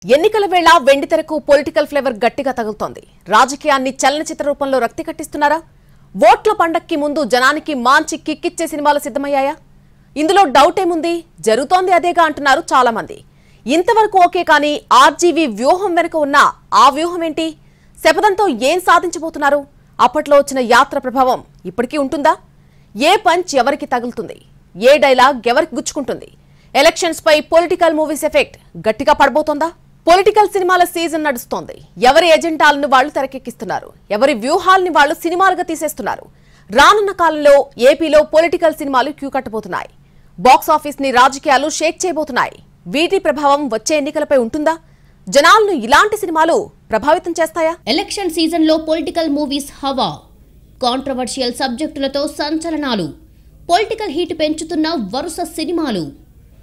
ఎన్నికల వేళ వెండితెరకు political flavour గట్టిగా తగులుతోంది. రాజకీయాన్ని చలనచిత్ర రూపంలో రక్తి కట్టిస్తున్నారా? ఓట్ల పండక్కి ముందు జనానికి మాంచి కిక్కిచ్చే సినిమాలు సిద్ధమయ్యాయా? ఇందులో డౌట్ ఏముంది? జరుగుతోంది అదేగా అంటున్నారు చాలా మంది. ఇంతవరకు ఓకే, కానీ ఆర్జీవీ వ్యూహం వెనుక ఉన్న ఆ వ్యూహం ఏంటి? శపథంతో ఏం సాధించబోతున్నారు? అప్పట్లో వచ్చిన యాత్ర ప్రభావం ఇప్పటికీ ఉంటుందా? ఏ పంచ్ ఎవరికి తగులుతుంది? ఏ డైలాగ్ ఎవరికి గుచ్చుకుంటుంది? ఎలక్షన్స్ పై పొలిటికల్ మూవీస్ ఎఫెక్ట్ గట్టిగా పడబోతోందా? పొలిటికల్ సినిమాల సీజన్ నడుస్తోంది. ఎవరి ఎజెండాలను వాళ్లు తెరకెక్కిస్తున్నారు, ఎవరి వ్యూహాల్ని వాళ్లు సినిమాలుగా తీసేస్తున్నారు. రానున్న కాలంలో ఏపీలో పొలిటికల్ సినిమాలు క్యూ కట్టబోతున్నాయి. బాక్స్ ఆఫీస్ ని రాజకీయాలు షేక్ చేయబోతున్నాయి. వీటి ప్రభావం వచ్చే ఎన్నికలపై ఉంటుందా? జనాలను ఇలాంటి సినిమాలు ప్రభావితం చేస్తాయా? ఎలక్షన్ సీజన్ లో పొలిటికల్ మూవీస్ హవా, కాంట్రవర్షియల్ సబ్జెక్టులతో సంచలనాలు, పొలిటికల్ హీట్ పెంచుతున్న వరుస సినిమాలు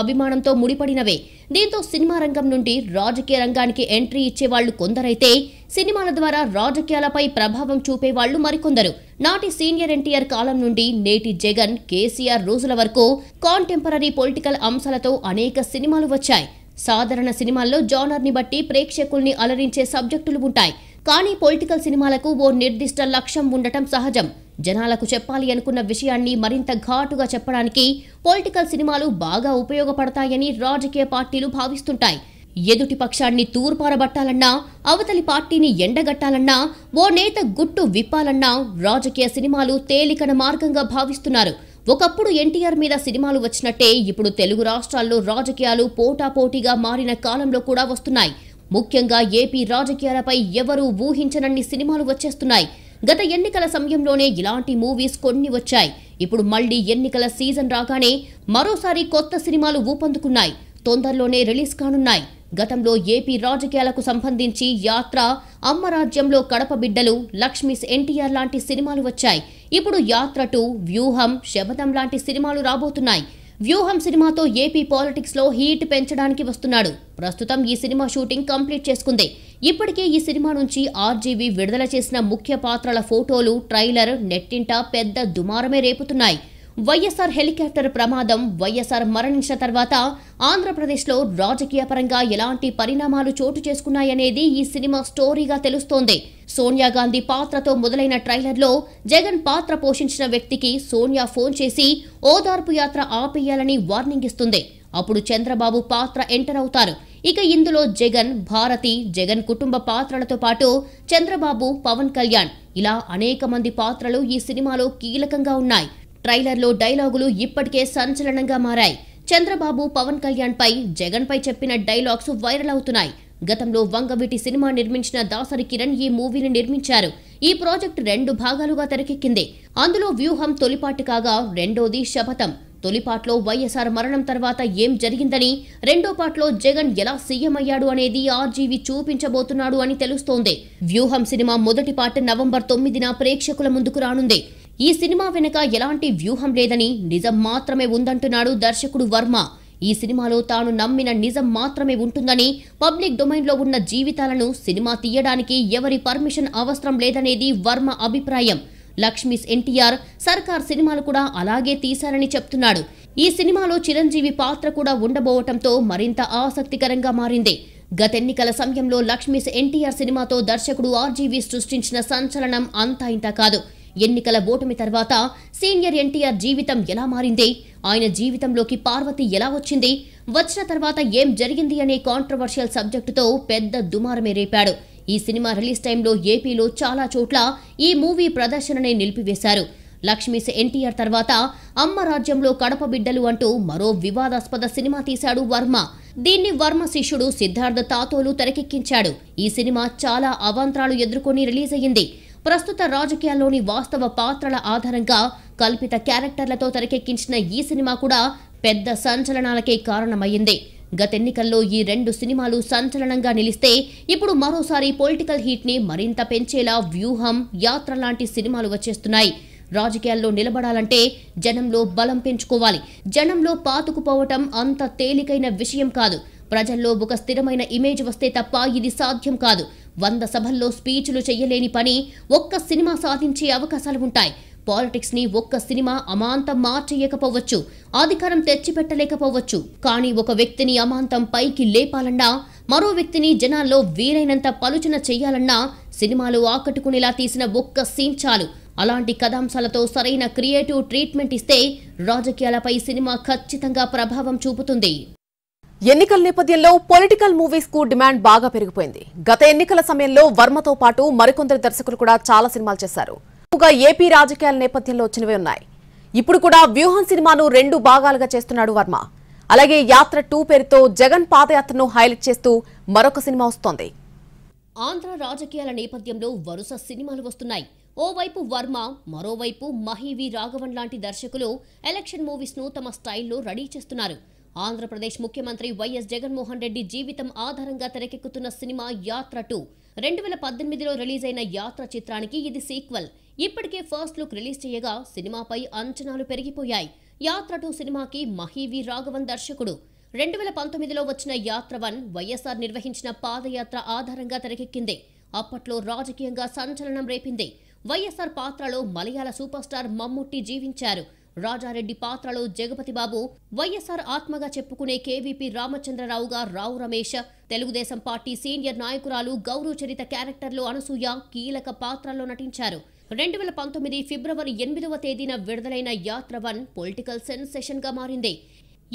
అభిమానంతో ముడిపడినవే. దీంతో సినిమా రంగం నుండి రాజకీయ రంగానికి ఎంట్రీ ఇచ్చేవాళ్లు కొందరైతే, సినిమాల ద్వారా రాజకీయాలపై ప్రభావం చూపేవాళ్లు మరికొందరు. నాటి సీనియర్ ఎన్టీఆర్ కాలం నుండి నేటి జగన్, కేసీఆర్ రోజుల వరకు కాంటెంపరీ పొలిటికల్ అంశాలతో అనేక సినిమాలు వచ్చాయి. సాధారణ సినిమాల్లో జానర్ ని బట్టి ప్రేక్షకుల్ని అలరించే సబ్జెక్టులు ఉంటాయి. కానీ పొలిటికల్ సినిమాలకు ఓ నిర్దిష్ట లక్ష్యం ఉండటం సహజం. జనాలకు చెప్పాలి అనుకున్న విషయాన్ని మరింత ఘాటుగా చెప్పడానికి పొలిటికల్ సినిమాలు బాగా ఉపయోగపడతాయని రాజకీయ పార్టీలు భావిస్తుంటాయి. ఎదుటి పక్షాన్ని తూర్పారబట్టాలన్నా, అవతలి పార్టీని ఎండగట్టాలన్నా, ఓ నేత గుట్టు విప్పాలన్నా రాజకీయ సినిమాలు తేలికన మార్గంగా భావిస్తున్నారు. ఒకప్పుడు ఎన్టీఆర్ మీద సినిమాలు వచ్చినట్టే ఇప్పుడు తెలుగు రాష్ట్రాల్లో రాజకీయాలు పోటాపోటీగా మారిన కాలంలో కూడా వస్తున్నాయి. ముఖ్యంగా ఏపీ రాజకీయాలపై ఎవరూ ఊహించనన్ని సినిమాలు వచ్చేస్తున్నాయి. గత ఎన్నికల సమయంలోనే ఇలాంటి మూవీస్ కొన్ని వచ్చాయి. ఇప్పుడు మళ్లీ ఎన్నికల సీజన్ రాగానే మరోసారి కొత్త సినిమాలు ఊపందుకున్నాయి. తొందరలోనే రిలీజ్ కానున్నాయి. గతంలో ఏపీ రాజకీయాలకు సంబంధించి యాత్ర, అమ్మరాజ్యంలో కడప బిడ్డలు, లక్ష్మీస్ ఎన్టీఆర్ లాంటి సినిమాలు వచ్చాయి. ఇప్పుడు యాత్ర 2, వ్యూహం, శపథం లాంటి సినిమాలు రాబోతున్నాయి. వ్యూహం సినిమాతో ఏపీ పాలిటిక్స్ లో హీట్ పెంచడానికి వస్తున్నాడు. ప్రస్తుతం ఈ సినిమా షూటింగ్ కంప్లీట్ చేసుకుంది. ఇప్పటికే ఈ సినిమా నుంచి ఆర్జీవీ విడుదల చేసిన ముఖ్య పాత్రల ఫోటోలు, ట్రైలర్ నెట్టింట పెద్ద దుమారమే రేపుతున్నాయి. వైఎస్ఆర్ హెలికాప్టర్ ప్రమాదం, వైఎస్ఆర్ మరణించిన తర్వాత ఆంధ్రప్రదేశ్లో రాజకీయ పరంగా ఎలాంటి పరిణామాలు చోటు చేసుకున్నాయనేది ఈ సినిమా స్టోరీగా తెలుస్తోంది. సోనియా గాంధీ పాత్రతో మొదలైన ట్రైలర్లో జగన్ పాత్ర పోషించిన వ్యక్తికి సోనియా ఫోన్ చేసి ఓదార్పు యాత్ర ఆపేయాలని వార్నింగ్ ఇస్తుంది. అప్పుడు చంద్రబాబు పాత్ర ఎంటర్ అవుతారు. ఇక ఇందులో జగన్, భారతి, జగన్ కుటుంబ పాత్రలతో పాటు చంద్రబాబు, పవన్ కళ్యాణ్ ఇలా అనేక మంది పాత్రలు ఈ సినిమాలో కీలకంగా ఉన్నాయి. ట్రైలర్లో డైలాగులు ఇప్పటికే సంచలనంగా మారాయి. చంద్రబాబు, పవన్ కళ్యాణ్ పై, జగన్ పై చెప్పిన డైలాగ్స్ వైరల్ అవుతున్నాయి. గతంలో వంగవీటి సినిమా నిర్మించిన దాసరి కిరణ్ ఈ మూవీని నిర్మించారు. ఈ ప్రాజెక్ట్ 2 భాగాలుగా తెరకెక్కింది. అందులో వ్యూహం తొలిపాటు కాగా, రెండోది శపథం. తొలిపాట్లో వైఎస్ఆర్ మరణం తర్వాత ఏం జరిగిందని, రెండో పాట్లో జగన్ ఎలా సీఎం అయ్యాడు అనేది ఆర్జీవీ చూపించబోతున్నాడు అని తెలుస్తోంది. వ్యూహం సినిమా మొదటి పార్ట్ నవంబర్ 9న ప్రేక్షకుల ముందుకు రానుంది. ఈ సినిమా వెనుక ఎలాంటి వ్యూహం లేదని, నిజం మాత్రమే ఉందంటున్నాడు దర్శకుడు వర్మ. ఈ సినిమాలో తాను నమ్మిన నిజం మాత్రమే ఉంటుందని, పబ్లిక్ డొమైన్లో ఉన్న జీవితాలను సినిమా తీయడానికి ఎవరి పర్మిషన్ అవసరం లేదనేది వర్మ అభిప్రాయం. లక్ష్మీస్ ఎన్టీఆర్, సర్కార్ సినిమాలు కూడా అలాగే తీశారని చెప్తున్నాడు. ఈ సినిమాలో చిరంజీవి పాత్ర కూడా ఉండబోవటంతో మరింత ఆసక్తికరంగా మారింది. గతెన్నికల సమయంలో లక్ష్మీస్ ఎన్టీఆర్ సినిమాతో దర్శకుడు ఆర్జీవీ సృష్టించిన సంచలనం అంతా ఇంతా కాదు. ఎన్నికల ఓటమి తర్వాత సీనియర్ ఎన్టీఆర్ జీవితం ఎలా మారింది, ఆయన జీవితంలోకి పార్వతి ఎలా వచ్చింది, వచ్చిన తర్వాత ఏం జరిగింది అనే కాంట్రవర్షియల్ సబ్జెక్టుతో పెద్ద దుమారమే రేపాడు. ఈ సినిమా రిలీజ్ టైంలో ఏపీలో చాలా చోట్ల ఈ మూవీ ప్రదర్శననే నిలిపివేశారు. లక్ష్మీస్ ఎన్టీఆర్ తర్వాత అమ్మ రాజ్యంలో కడప బిడ్డలు అంటూ మరో వివాదాస్పద సినిమా తీశాడు వర్మ. దీన్ని వర్మ శిష్యుడు సిద్ధార్థ తాతోలు తెరకెక్కించాడు. ఈ సినిమా చాలా అవాంతరాలు ఎదుర్కొని రిలీజ్ అయ్యింది. ప్రస్తుత రాజకీయాల్లోని వాస్తవ పాత్రల ఆధారంగా కల్పిత క్యారెక్టర్లతో తెరకెక్కించిన ఈ సినిమా కూడా పెద్ద సంచలనాలకే కారణమయ్యింది. గతెన్నికల్లో ఈ 2 సినిమాలు సంచలనంగా నిలిస్తే, ఇప్పుడు మరోసారి పొలిటికల్ హీట్ ని మరింత పెంచేలా వ్యూహం, యాత్ర లాంటి సినిమాలు వచ్చేస్తున్నాయి. రాజకీయాల్లో నిలబడాలంటే జనంలో బలం పెంచుకోవాలి. జనంలో పాతుకుపోవటం అంత తేలికైన విషయం కాదు. ప్రజల్లో ఒక స్థిరమైన ఇమేజ్ వస్తే తప్ప ఇది సాధ్యం కాదు. 100 సభల్లో స్పీచ్లు చెయ్యలేని పని ఒక్క సినిమా సాధించే అవకాశాలు ఉంటాయి. పాలిటిక్స్ ని ఒక్క సినిమా అమాంతం మార్చేయకపోవచ్చు, అధికారం తెచ్చిపెట్టలేకపోవచ్చు. కానీ ఒక వ్యక్తిని అమాంతం పైకి లేపాలన్నా, మరో వ్యక్తిని జనాల్లో వీలైనంత పలుచన చెయ్యాలన్నా సినిమాలు ఆకట్టుకునేలా తీసిన ఒక్క సీన్ చాలు. అలాంటి కథాంశాలతో సరైన క్రియేటివ్ ట్రీట్మెంట్ ఇస్తే రాజకీయాలపై సినిమా ఖచ్చితంగా ప్రభావం చూపుతుంది. ఎన్నికల నేపథ్యంలో పొలిటికల్ మూవీస్ కు డిమాండ్ బాగా పెరిగిపోయింది. గత ఎన్నికల సమయంలో వర్మతో పాటు మరికొందరు దర్శకులు కూడా చాలా సినిమాలు చేశారు. ఏపీ రాజకీయాల నేపథ్యంలో వచ్చినవే ఉన్నాయి. ఇప్పుడు కూడా వ్యూహం సినిమాను 2 భాగాలుగా చేస్తున్నాడు వర్మ. అలాగే యాత్ర 2 పేరుతో జగన్ పాదయాత్రను హైలైట్ చేస్తూ మరొక సినిమా వస్తోంది. ఆంధ్ర రాజకీయాల నేపథ్యంలో వరుస సినిమాలు వస్తున్నాయి. ఓవైపు వర్మ, మరోవైపు మహీవి రాఘవన్ లాంటి దర్శకులు ఎలక్షన్ మూవీస్ ను తమ స్టైల్లో రెడీ చేస్తున్నారు. ఆంధ్రప్రదేశ్ ముఖ్యమంత్రి వైఎస్ జగన్మోహన్ రెడ్డి జీవితం ఆధారంగా తెరకెక్కుతున్న సినిమా యాత్ర 2 2018లో రిలీజ్ అయిన యాత్ర చిత్రానికి ఇది సీక్వెల్. ఇప్పటికే ఫస్ట్ లుక్ రిలీజ్ చేయగా సినిమాపై అంచనాలు పెరిగిపోయాయి. యాత్ర 2 సినిమాకి మహీవి రాఘవన్ దర్శకుడు. 2019లో వచ్చిన యాత్ర 1 వైఎస్ఆర్ నిర్వహించిన పాదయాత్ర ఆధారంగా తెరకెక్కింది. అప్పట్లో రాజకీయంగా సంచలనం రేపింది. వైఎస్ఆర్ పాత్రలో మలయాళ సూపర్ స్టార్ మమ్ముట్టి జీవించారు. రాజారెడ్డి పాత్రలో జగపతి బాబు, వైఎస్ఆర్ ఆత్మగా చెప్పుకునే KVP రామచంద్రరావుగా Rao Ramesh, Telugu Desam party senior నాయకురాలు గౌరవ చరిత క్యారెక్టర్లో అనసూయ కీలక పాత్రల్లో నటించారు. 2019 ఫిబ్రవరి 8వ తేదీన విడుదలైన యాత్ర 1 పొలిటికల్ సెన్సేషన్ గా మారింది.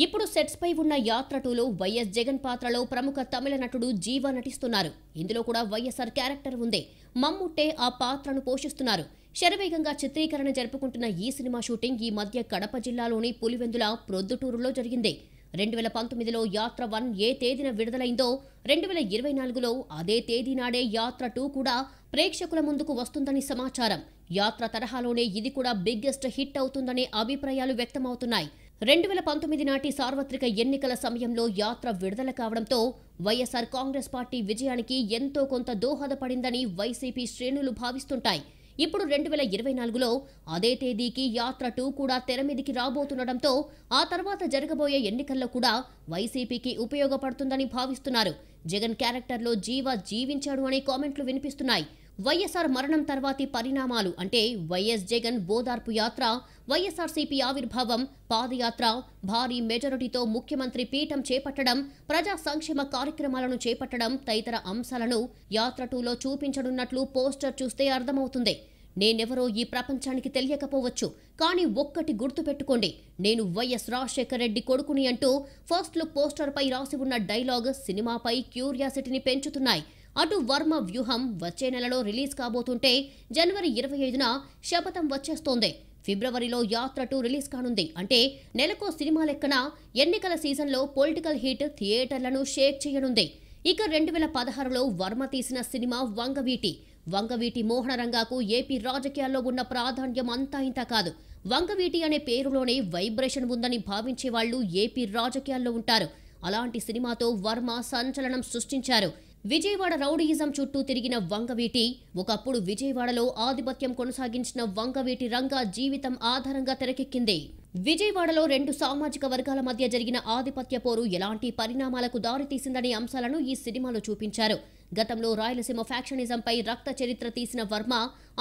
ఇప్పుడు సెట్స్ పై ఉన్న యాత్ర 2లో వైఎస్ జగన్ పాత్రలో ప్రముఖ తమిళ నటుడు జీవా నటిస్తున్నారు. ఇందులో కూడా వైఎస్ఆర్ క్యారెక్టర్ ఉంది. మమ్ముట్టే ఆ పాత్రను పోషిస్తున్నారు. శరవేగంగా చిత్రీకరణ జరుపుకుంటున్న ఈ సినిమా షూటింగ్ ఈ మధ్య కడప జిల్లాలోని పులివెందుల ప్రొద్దుటూరులో జరిగింది. 2019లో యాత్ర 1 ఏ తేదీన విడుదలైందో 2024లో అదే తేదీ నాడే యాత్ర 2 కూడా ప్రేక్షకుల ముందుకు వస్తుందని సమాచారం. యాత్ర తరహాలోనే ఇది కూడా బిగ్గెస్ట్ హిట్ అవుతుందనే అభిప్రాయాలు వ్యక్తమవుతున్నాయి. 2019 నాటి సార్వత్రిక ఎన్నికల సమయంలో యాత్ర విడుదల కావడంతో వైఎస్ఆర్ కాంగ్రెస్ పార్టీ విజయానికి ఎంతో కొంత దోహదపడిందని వైసీపీ శ్రేణులు భావిస్తుంటాయి. ఇప్పుడు 2024లో అదే తేదీకి యాత్ర 2 కూడా తెరమీదికి రాబోతుండటంతో ఆ తర్వాత జరగబోయే ఎన్నికల్లో కూడా వైసీపీకి ఉపయోగపడుతుందని భావిస్తున్నారు. జగన్ క్యారెక్టర్లో జీవా జీవించాడు అనే కామెంట్లు వినిపిస్తున్నాయి. వైఎస్ఆర్ మరణం తర్వాతి పరిణామాలు అంటే వైఎస్ జగన్ ఓదార్పు యాత్ర, వైఎస్ఆర్సీపీ ఆవిర్భావం, పాదయాత్ర, భారీ మెజారిటీతో ముఖ్యమంత్రి పీఠం చేపట్టడం, ప్రజా సంక్షేమ కార్యక్రమాలను చేపట్టడం తదితర అంశాలను యాత్ర 2లో చూపించనున్నట్లు పోస్టర్ చూస్తే అర్థమవుతుంది. నేనెవరో ఈ ప్రపంచానికి తెలియకపోవచ్చు, కానీ ఒక్కటి గుర్తుపెట్టుకోండి, నేను వైఎస్ రాజశేఖర రెడ్డి కొడుకుని అంటూ ఫస్ట్ లుక్ పోస్టర్ పై రాసి ఉన్న డైలాగ్ సినిమాపై క్యూరియాసిటీని పెంచుతున్నాయి. అటు వర్మ వ్యూహం వచ్చే నెలలో రిలీజ్ కాబోతుంటే జనవరి 25న శపథం వచ్చేస్తోంది. ఫిబ్రవరిలో యాత్ర 2 రిలీజ్ కానుంది. అంటే నెలకో సినిమా లెక్కన ఎన్నికల సీజన్లో పొలిటికల్ హీట్ థియేటర్లను షేక్ చేయనుంది. ఇక 2016లో వర్మ తీసిన సినిమా వంగవీటి. వంగవీటి మోహనరంగాకు ఏపీ రాజకీయాల్లో ఉన్న ప్రాధాన్యం అంతా ఇంత కాదు. వంగవీటి అనే పేరులోనే వైబ్రేషన్ ఉందని భావించే వాళ్లు ఏపీ రాజకీయాల్లో ఉంటారు. అలాంటి సినిమాతో వర్మ సంచలనం సృష్టించారు. విజయవాడ రౌడీయిజం చుట్టూ తిరిగిన వంగవీటి, ఒకప్పుడు విజయవాడలో ఆధిపత్యం కొనసాగించిన వంగవీటి రంగా జీవితం ఆధారంగా తెరకెక్కింది. విజయవాడలో 2 సామాజిక వర్గాల మధ్య జరిగిన ఆధిపత్య పోరు ఎలాంటి పరిణామాలకు దారితీసిందనే అంశాలను ఈ సినిమాలో చూపించారు. గతంలో రాయలసీమ ఫ్యాక్షనిజంపై రక్త చరిత్ర తీసిన వర్మ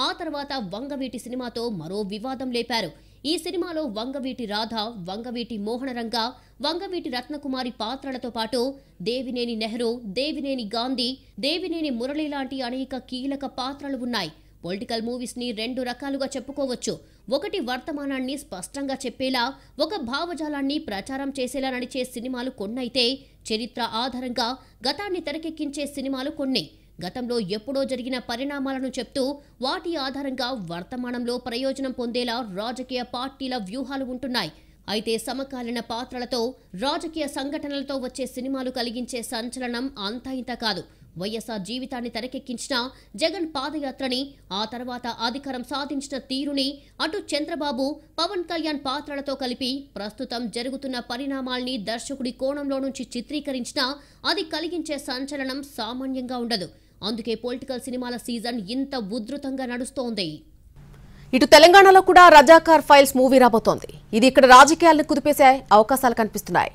ఆ తర్వాత వంగవీటి సినిమాతో మరో వివాదం లేపారు. ఈ సినిమాలో వంగవీటి రాధ, వంగవీటి మోహనరంగ, వంగవీటి రత్నకుమారి పాత్రలతో పాటు దేవినేని నెహ్రూ, దేవినేని గాంధీ, దేవినేని మురళి లాంటి అనేక కీలక పాత్రలు ఉన్నాయి. పొలిటికల్ మూవీస్ ని 2 రకాలుగా చెప్పుకోవచ్చు. ఒకటి వర్తమానాన్ని స్పష్టంగా చెప్పేలా, ఒక భావజాలాన్ని ప్రచారం చేసేలా నడిచే సినిమాలు కొన్నైతే, చరిత్ర ఆధారంగా గతాన్ని తెరకెక్కించే సినిమాలు కొన్ని. గతంలో ఎప్పుడో జరిగిన పరిణామాలను చెప్తూ వాటి ఆధారంగా వర్తమానంలో ప్రయోజనం పొందేలా రాజకీయ పార్టీల వ్యూహాలు ఉంటున్నాయి. అయితే సమకాలీన పాత్రలతో, రాజకీయ సంఘటనలతో వచ్చే సినిమాలు కలిగించే సంచలనం అంతా ఇంత కాదు. వైఎస్ఆర్ జీవితాన్ని తెరకెక్కించిన జగన్ పాదయాత్రని, ఆ తర్వాత అధికారం సాధించిన తీరుని, అటు చంద్రబాబు, పవన్ కళ్యాణ్ పాత్రలతో కలిపి ప్రస్తుతం జరుగుతున్న పరిణామాల్ని దర్శకుడి కోణంలో నుంచి చిత్రీకరించినా అది కలిగించే సంచలనం సామాన్యంగా ఉండదు. అందుకే పొలిటికల్ సినిమాల సీజన్ ఇంత ఉధృతంగా నడుస్తోంది. ఇటు తెలంగాణలో కూడా రజాకార్ ఫైల్స్ మూవీ రాబోతోంది. ఇది ఇక్కడ రాజకీయాలను కుదిపేసే అవకాశాలు కనిపిస్తున్నాయి.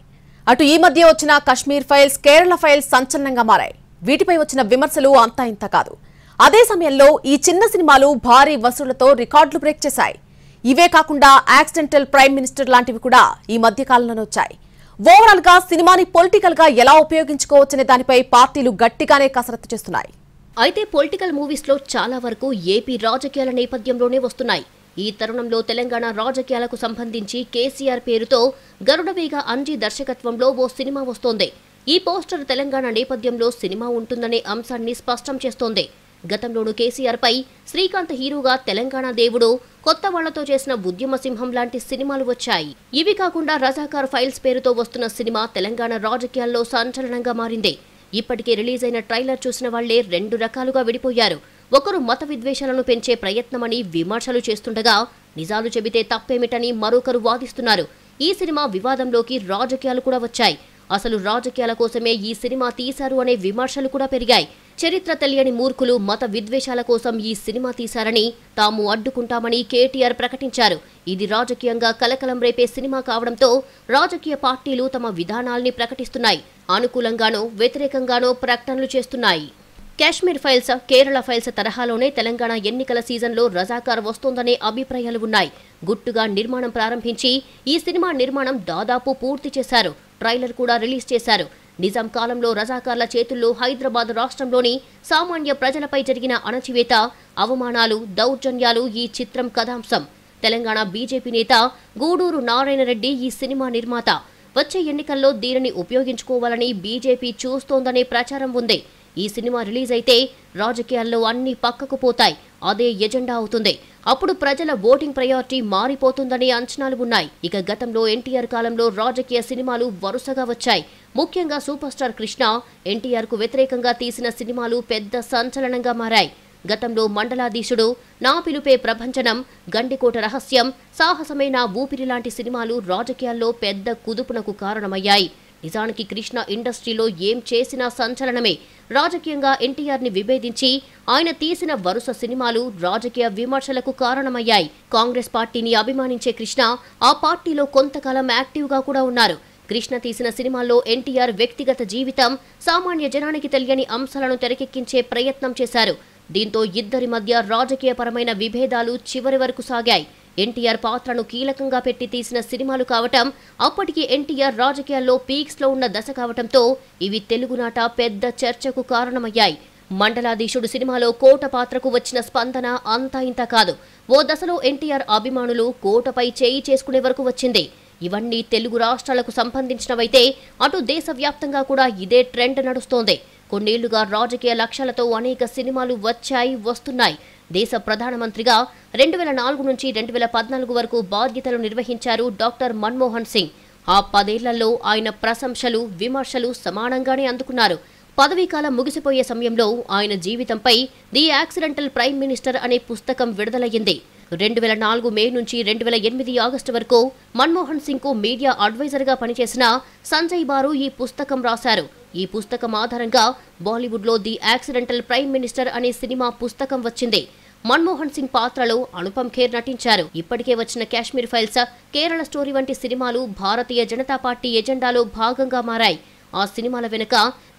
అటు ఈ మధ్య వచ్చిన కశ్మీర్ ఫైల్స్, కేరళ ఫైల్స్ సంచలనంగా మారాయి. వీటిపై వచ్చిన విమర్శలు అంతా ఇంత కాదు. అదే సమయంలో ఈ చిన్న సినిమాలు భారీ వసూళ్లతో రికార్డులు బ్రేక్ చేశాయి. ఇవే కాకుండా యాక్సిడెంటల్ ప్రైమ్ మినిస్టర్ లాంటివి కూడా ఈ మధ్య కాలంలోనే వచ్చాయి. ఓవరాల్ గా సినిమాని పొలిటికల్ గా ఎలా ఉపయోగించుకోవచ్చనే దానిపై పార్టీలు గట్టిగానే కసరత్తు చేస్తున్నాయి. అయితే పొలిటికల్ మూవీస్ లో చాలా వరకు ఏపీ రాజకీయాల నేపథ్యంలోనే వస్తున్నాయి. ఈ తరుణంలో తెలంగాణ రాజకీయాలకు సంబంధించి కేసీఆర్ పేరుతో గరుడవేగ అంజీ దర్శకత్వంలో ఓ సినిమా వస్తోంది. ఈ పోస్టర్ తెలంగాణ నేపథ్యంలో సినిమా ఉంటుందనే అంశాన్ని స్పష్టం చేస్తోంది. గతంలోనూ కేసీఆర్ పై శ్రీకాంత్ హీరోగా తెలంగాణ దేవుడు, కొత్త వాళ్లతో చేసిన ఉద్యమ సింహం లాంటి సినిమాలు వచ్చాయి. ఇవి కాకుండా రజాకార్ ఫైల్స్ పేరుతో వస్తున్న సినిమా తెలంగాణ రాజకీయాల్లో సంచలనంగా మారింది. ఇప్పటికే రిలీజ్ అయిన ట్రైలర్ చూసిన వాళ్లే రెండు రకాలుగా విడిపోయారు. ఒకరు మత విద్వేషాలను పెంచే ప్రయత్నమని విమర్శలు చేస్తుండగా, నిజాలు చెబితే తప్పేమిటని మరొకరు వాదిస్తున్నారు. ఈ సినిమా వివాదంలోకి రాజకీయాలు కూడా వచ్చాయి. అసలు రాజకీయాల కోసమే ఈ సినిమా తీశారు అనే విమర్శలు కూడా పెరిగాయి. చరిత్ర తెలియని మూర్ఖులు మత విద్వేషాల కోసం ఈ సినిమా తీశారని, తాము అడ్డుకుంటామని కేటీఆర్ ప్రకటించారు. ఇది రాజకీయంగా కలకలం రేపే సినిమా కావడంతో రాజకీయ పార్టీలు తమ విధానాల్ని ప్రకటిస్తున్నాయి. అనుకూలంగానో వ్యతిరేకంగానో ప్రకటనలు చేస్తున్నాయి. కాశ్మీర్ ఫైల్స్, కేరళ ఫైల్స్ తరహాలోనే తెలంగాణ ఎన్నికల సీజన్లో రజాకార్ వస్తోందనే అభిప్రాయాలు ఉన్నాయి. గుట్టుగా నిర్మాణం ప్రారంభించి ఈ సినిమా నిర్మాణం దాదాపు పూర్తి చేశారు. ట్రైలర్ కూడా రిలీజ్ చేశారు. నిజాం కాలంలో రజాకార్ల చేతుల్లో హైదరాబాద్ రాష్ట్రంలోని సామాన్య ప్రజలపై జరిగిన అణచివేత, అవమానాలు, దౌర్జన్యాలు ఈ చిత్రం కథాంశం. తెలంగాణ బీజేపీ నేత గూడూరు నారాయణరెడ్డి ఈ సినిమా నిర్మాత. వచ్చే ఎన్నికల్లో దీనిని ఉపయోగించుకోవాలని బీజేపీ చూస్తోందనే ప్రచారం ఉంది. ఈ సినిమా రిలీజ్ అయితే రాజకీయాల్లో అన్ని పక్కకు పోతాయి. అదే ఎజెండా అవుతుంది. అప్పుడు ప్రజల ఓటింగ్ ప్రయారిటీ మారిపోతుందనే అంచనాలు ఉన్నాయి. ఇక గతంలో ఎన్టీఆర్ కాలంలో రాజకీయ సినిమాలు వరుసగా వచ్చాయి. ముఖ్యంగా సూపర్ స్టార్ కృష్ణ, ఎన్టీఆర్ కు వ్యతిరేకంగా తీసిన సినిమాలు పెద్ద సంచలనంగా మారాయి. గతంలో మండలాధీశుడు, నా పిలుపే ప్రభంజనం, గండికోట రహస్యం, సాహసమే నా ఊపిరి లాంటి సినిమాలు రాజకీయాల్లో పెద్ద కుదుపునకు కారణమయ్యాయి. నిజానికి కృష్ణ ఇండస్ట్రీలో ఏం చేసినా సంచలనమే. రాజకీయంగా ఎన్టీఆర్ ని విభేదించి ఆయన తీసిన వరుస సినిమాలు రాజకీయ విమర్శలకు కారణమయ్యాయి. కాంగ్రెస్ పార్టీని అభిమానించే కృష్ణ ఆ పార్టీలో కొంతకాలం యాక్టివ్ గా కూడా ఉన్నారు. కృష్ణ తీసిన సినిమాల్లో ఎన్టీఆర్ వ్యక్తిగత జీవితం, సామాన్య జనానికి తెలియని అంశాలను తెరకెక్కించే ప్రయత్నం చేశారు. దీంతో ఇద్దరి మధ్య రాజకీయపరమైన విభేదాలు చివరి వరకు సాగాయి. ఎన్టీఆర్ పాత్రను కీలకంగా పెట్టి తీసిన సినిమాలు కావటం, అప్పటికి ఎన్టీఆర్ రాజకీయాల్లో పీక్స్ లో ఉన్న దశ కావటంతో ఇవి తెలుగునాట పెద్ద చర్చకు కారణమయ్యాయి. మండలాధీశుడు సినిమాలో కోట పాత్రకు వచ్చిన స్పందన అంతా ఇంత కాదు. ఓ దశలో ఎన్టీఆర్ అభిమానులు కోటపై చేయి చేసుకునే వరకు వచ్చింది. ఇవన్నీ తెలుగు రాష్ట్రాలకు సంబంధించినవైతే అటు దేశవ్యాప్తంగా కూడా ఇదే ట్రెండ్ నడుస్తోంది. కొన్నేళ్లుగా రాజకీయ లక్ష్యాలతో అనేక సినిమాలు వచ్చాయి, వస్తున్నాయి. దేశ ప్రధానమంత్రిగా 2004 నుంచి 2014 వరకు బాధ్యతలు నిర్వహించారు డాక్టర్ మన్మోహన్ సింగ్. ఆ 10 ఏళ్లలో ఆయన ప్రశంసలు, విమర్శలు సమానంగానే అందుకున్నారు. పదవీకాలం ముగిసిపోయే సమయంలో ఆయన జీవితంపై ది యాక్సిడెంటల్ ప్రైమ్ మినిస్టర్ అనే పుస్తకం విడుదలయ్యింది. 2004 మే నుంచి 2008 ఆగస్టు వరకు మన్మోహన్ సింగ్ కు మీడియా అడ్వైజర్ గా పనిచేసిన సంజయ్ బారు ఈ పుస్తకం రాశారు. ఈ పుస్తకం ఆధారంగా బాలీవుడ్ లో ది యాక్సిడెంటల్ ప్రైమ్ మినిస్టర్ అనే సినిమా పుస్తకం వచ్చింది. మన్మోహన్ సింగ్ పాత్రలో అనుపమ్ ఖేర్ నటించారు. ఇప్పటికే వచ్చిన కాశ్మీర్ ఫైల్స్, కేరళ స్టోరీ వంటి సినిమాలు భారతీయ జనతా పార్టీ ఎజెండాలో భాగంగా మారాయి. ఆ సినిమాల వెనుక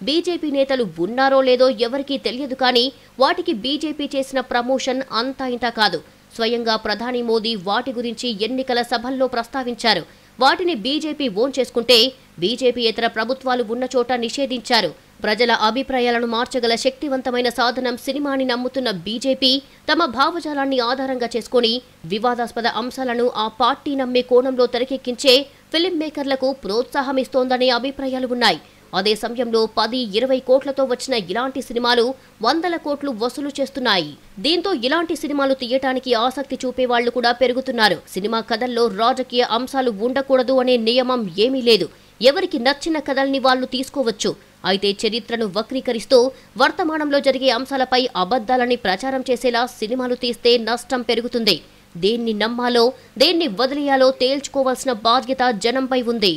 బీజేపీ నేతలు ఉన్నారో లేదో ఎవరికీ తెలియదు. కానీ వాటికి బీజేపీ చేసిన ప్రమోషన్ అంతా ఇంతా కాదు. స్వయంగా ప్రధాని మోదీ వాటి గురించి ఎన్నికల సభల్లో ప్రస్తావించారు. వాటిని బీజేపీ ఓన్ చేసుకుంటే బీజేపీయేతర ప్రభుత్వాలు ఉన్న చోట నిషేధించారు. ప్రజల అభిప్రాయాలను మార్చగల శక్తివంతమైన సాధనం సినిమాని నమ్ముతున్న బీజేపీ తమ భావజాలాన్ని ఆధారంగా చేసుకుని వివాదాస్పద అంశాలను ఆ పార్టీ నమ్మే కోణంలో తెరకెక్కించే ఫిల్మ్ మేకర్లకు ప్రోత్సాహమిస్తోందనే అభిప్రాయాలు ఉన్నాయి. అదే సమయంలో 10-20 కోట్లతో వచ్చిన ఇలాంటి సినిమాలు 100 కోట్లు వసూలు చేస్తున్నాయి. దీంతో ఇలాంటి సినిమాలు తీయటానికి ఆసక్తి చూపే వాళ్లు కూడా పెరుగుతున్నారు. సినిమా కథల్లో రాజకీయ అంశాలు ఉండకూడదు అనే నియమం ఏమీ లేదు. ఎవరికి నచ్చిన కథల్ని వాళ్లు తీసుకోవచ్చు. అయితే చరిత్రను వక్రీకరిస్తూ వర్తమానంలో జరిగే అంశాలపై అబద్ధాలని ప్రచారం చేసేలా సినిమాలు తీస్తే నష్టం పెరుగుతుంది. దేన్ని నమ్మాలో, దేన్ని వదిలేయాలో తేల్చుకోవాల్సిన బాధ్యత జనంపై ఉంది.